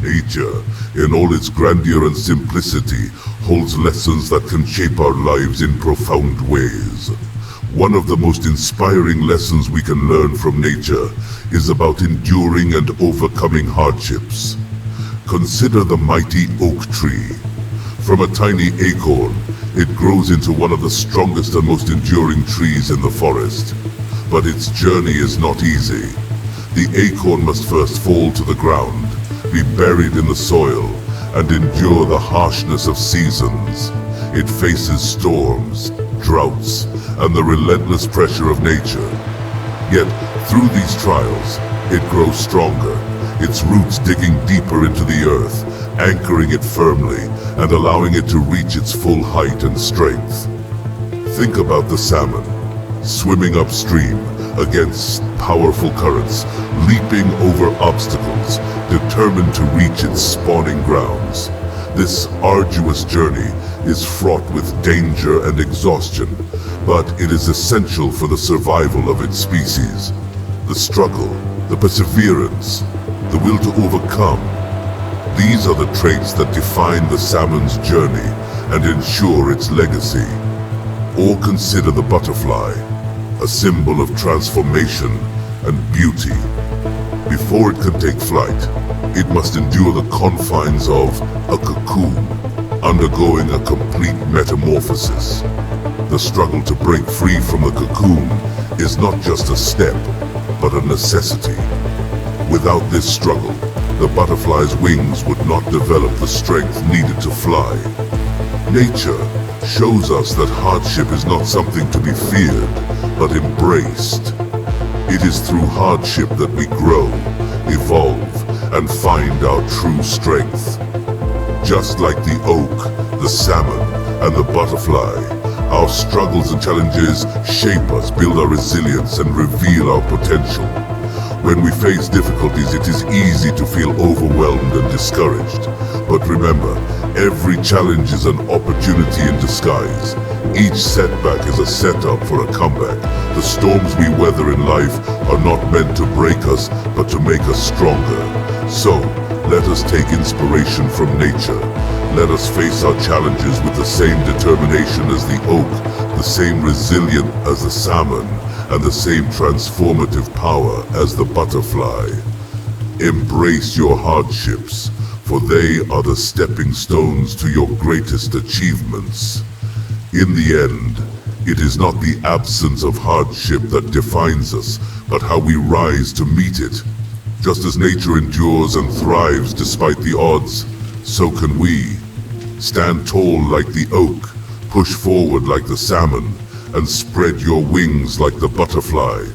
Nature, in all its grandeur and simplicity, holds lessons that can shape our lives in profound ways. One of the most inspiring lessons we can learn from nature is about enduring and overcoming hardships. Consider the mighty oak tree. From a tiny acorn, it grows into one of the strongest and most enduring trees in the forest. But its journey is not easy. The acorn must first fall to the ground, be buried in the soil, and endure the harshness of seasons. It faces storms, droughts, and the relentless pressure of nature. Yet, through these trials, it grows stronger, its roots digging deeper into the earth, anchoring it firmly, and allowing it to reach its full height and strength. Think about the salmon, swimming upstream against powerful currents, leaping over obstacles, determined to reach its spawning grounds. This arduous journey is fraught with danger and exhaustion, but it is essential for the survival of its species. The struggle, the perseverance, the will to overcome. These are the traits that define the salmon's journey and ensure its legacy. Or consider the butterfly, a symbol of transformation and beauty. Before it can take flight, it must endure the confines of a cocoon, undergoing a complete metamorphosis. The struggle to break free from the cocoon is not just a step, but a necessity. Without this struggle, the butterfly's wings would not develop the strength needed to fly. Nature shows us that hardship is not something to be feared, but embraced. It is through hardship that we grow, evolve, and find our true strength. Just like the oak, the salmon, and the butterfly, our struggles and challenges shape us, build our resilience, and reveal our potential. When we face difficulties, it is easy to feel overwhelmed and discouraged. But remember, every challenge is an opportunity in disguise. Each setback is a setup for a comeback. The storms we weather in life are not meant to break us, but to make us stronger. So, let us take inspiration from nature. Let us face our challenges with the same determination as the oak, the same resilient as the salmon, and the same transformative power as the butterfly. Embrace your hardships, for they are the stepping stones to your greatest achievements. In the end, it is not the absence of hardship that defines us, but how we rise to meet it. Just as nature endures and thrives despite the odds, so can we. Stand tall like the oak, push forward like the salmon, and spread your wings like the butterfly.